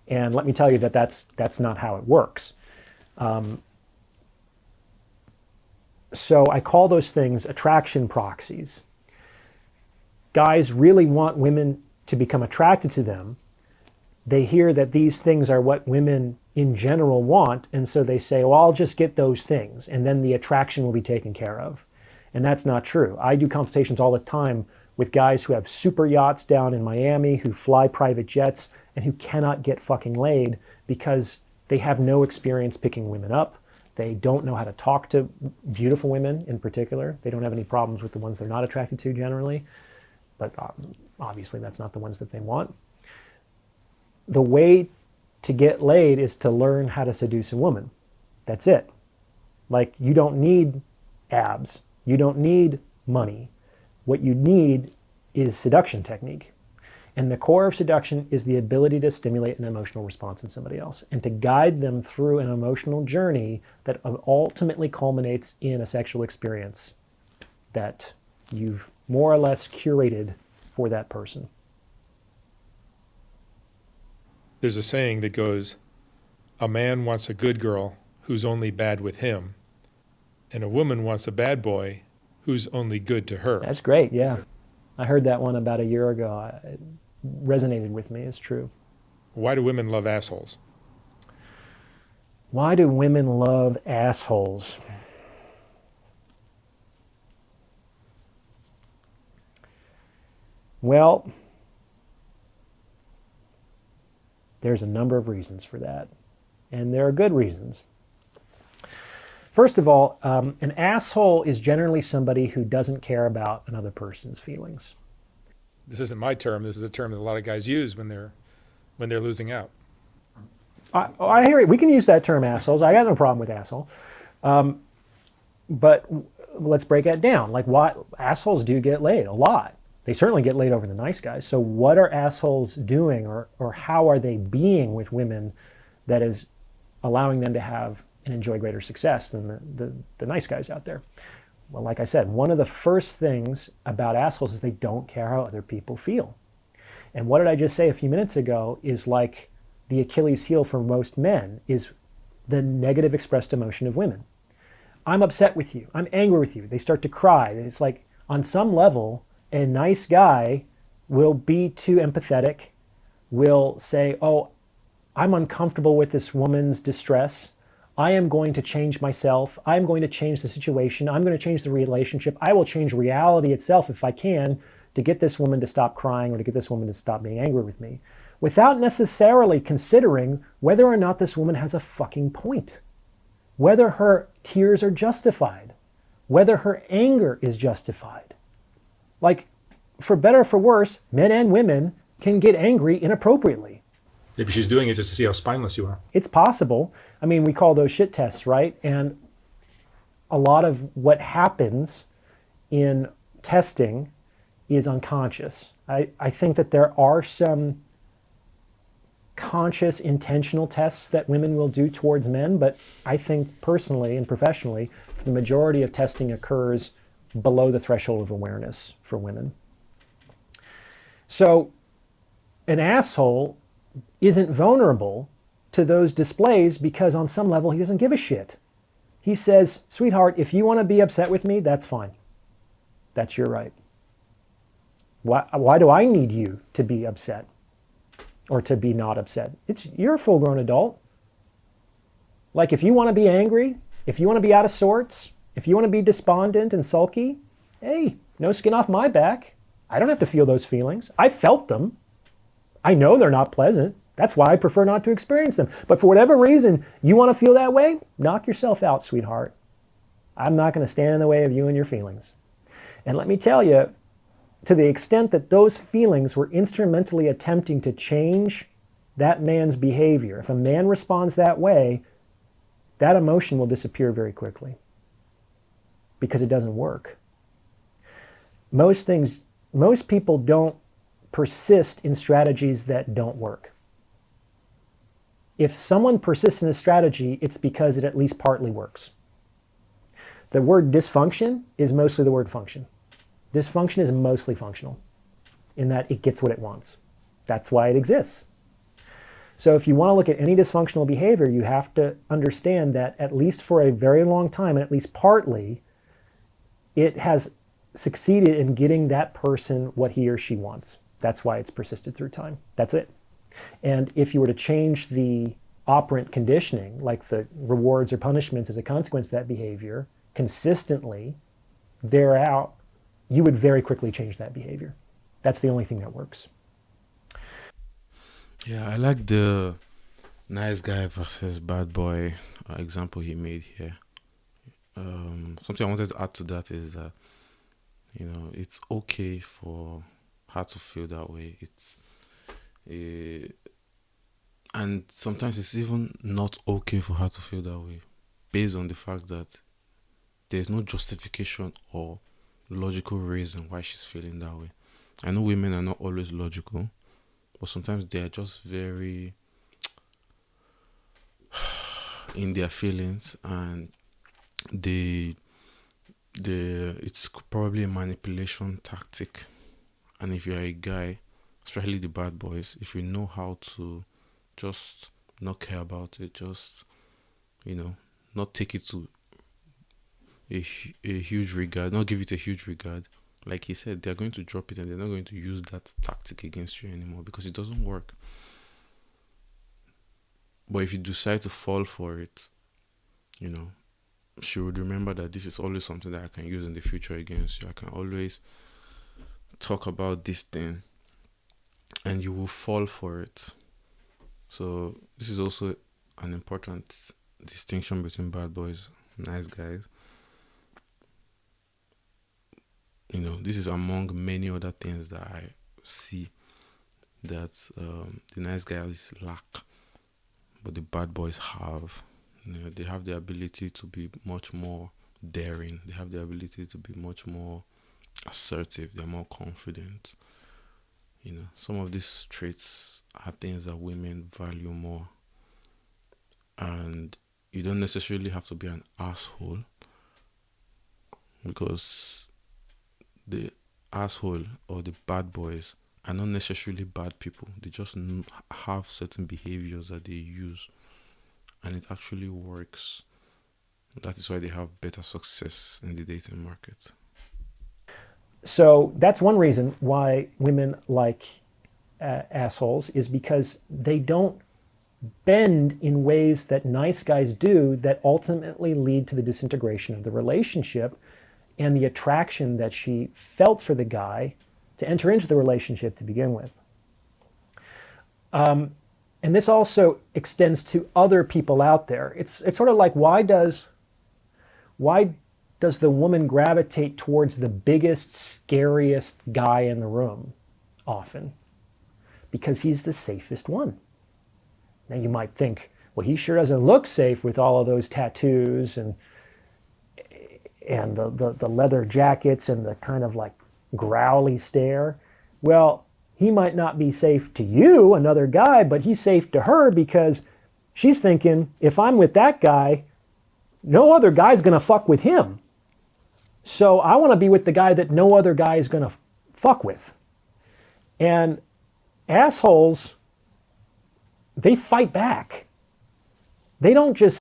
And let me tell you that that's not how it works. So I call those things attraction proxies. Guys really want women to become attracted to them. They hear that these things are what women in general want, and so they say, well, I'll just get those things, and then the attraction will be taken care of. And that's not true. I do consultations all the time with guys who have super yachts down in Miami, who fly private jets, and who cannot get fucking laid because they have no experience picking women up. They don't know how to talk to beautiful women in particular. They don't have any problems with the ones they're not attracted to generally, but obviously that's not the ones that they want. The way to get laid is to learn how to seduce a woman. That's it. Like, you don't need abs. You don't need money. What you need is seduction technique. And the core of seduction is the ability to stimulate an emotional response in somebody else and to guide them through an emotional journey that ultimately culminates in a sexual experience that you've more or less curated for that person. There's a saying that goes, a man wants a good girl who's only bad with him, and a woman wants a bad boy who's only good to her. That's great, yeah. I heard that one about a year ago. It resonated with me, it's true. Why do women love assholes? Why do women love assholes? Well, there's a number of reasons for that, and there are good reasons. First of all, an asshole is generally somebody who doesn't care about another person's feelings. This isn't my term. This is a term that a lot of guys use when they're losing out. I hear it. We can use that term, assholes. I got no problem with asshole. But let's break that down. Like, why assholes do get laid a lot. They certainly get laid over the nice guys. So what are assholes doing, or how are they being with women that is allowing them to have and enjoy greater success than the nice guys out there? Well, like I said, one of the first things about assholes is they don't care how other people feel. And what did I just say a few minutes ago is like the Achilles heel for most men is the negative expressed emotion of women. I'm upset with you. I'm angry with you. They start to cry. It's like, on some level, a nice guy will be too empathetic, will say, oh, I'm uncomfortable with this woman's distress. I am going to change myself. I'm going to change the situation. I'm going to change the relationship. I will change reality itself if I can to get this woman to stop crying or to get this woman to stop being angry with me, without necessarily considering whether or not this woman has a fucking point, whether her tears are justified, whether her anger is justified. Like, for better or for worse, men and women can get angry inappropriately. Maybe she's doing it just to see how spineless you are. It's possible. I mean, we call those shit tests, right? And a lot of what happens in testing is unconscious. I think that there are some conscious, intentional tests that women will do towards men, but I think personally and professionally, the majority of testing occurs below the threshold of awareness for women. So an asshole isn't vulnerable to those displays because on some level he doesn't give a shit. He says, sweetheart, if you want to be upset with me, that's fine. That's your right. Why do I need you to be upset or to be not upset? You're a full-grown adult. Like, if you want to be angry, if you want to be out of sorts, if you want to be despondent and sulky, hey, no skin off my back. I don't have to feel those feelings. I felt them. I know they're not pleasant. That's why I prefer not to experience them. But for whatever reason you want to feel that way, knock yourself out, sweetheart. I'm not going to stand in the way of you and your feelings. And let me tell you, to the extent that those feelings were instrumentally attempting to change that man's behavior, if a man responds that way, that emotion will disappear very quickly because it doesn't work. Most people don't persist in strategies that don't work. If someone persists in a strategy, it's because it at least partly works. The word dysfunction is mostly the word function. Dysfunction is mostly functional in that it gets what it wants. That's why it exists. So if you want to look at any dysfunctional behavior, you have to understand that at least for a very long time, and at least partly, it has succeeded in getting that person what he or she wants. That's why it's persisted through time. That's it. And if you were to change the operant conditioning, like the rewards or punishments as a consequence of that behavior, consistently, thereout, you would very quickly change that behavior. That's the only thing that works. Yeah, I like the nice guy versus bad boy example he made here. Something I wanted to add to that is that it's okay for her to feel that way. Uh, and sometimes it's even not okay for her to feel that way, based on the fact that there's no justification or logical reason why she's feeling that way. I know women are not always logical, but sometimes they are just very in their feelings, and they it's probably a manipulation tactic. And if you're a guy, especially the bad boys, if you know how to just not care about it, just not take it to a huge regard, not give it a huge regard, like he said, they're going to drop it and they're not going to use that tactic against you anymore because it doesn't work. But if you decide to fall for it, she would remember that this is always something that I can use in the future against you. I can always talk about this thing and you will fall for it. So this is also an important distinction between bad boys and nice guys. This is among many other things that I see that the nice guys lack, but the bad boys have. They have the ability to be much more daring. They have the ability to be much more assertive. They're more confident. Some of these traits are things that women value more. And you don't necessarily have to be an asshole, because the asshole or the bad boys are not necessarily bad people. They just have certain behaviors that they use, and it actually works. That is why they have better success in the dating market. So that's one reason why women like assholes, is because they don't bend in ways that nice guys do that ultimately lead to the disintegration of the relationship and the attraction that she felt for the guy to enter into the relationship to begin with. And this also extends to other people out there. It's sort of like, why does the woman gravitate towards the biggest, scariest guy in the room often? Because he's the safest one. Now you might think, well, he sure doesn't look safe with all of those tattoos and the leather jackets and the kind of like growly stare. Well, he might not be safe to you, another guy, but he's safe to her because she's thinking, if I'm with that guy, no other guy's going to fuck with him. So I want to be with the guy that no other guy is going to fuck with. And assholes, they fight back. They don't just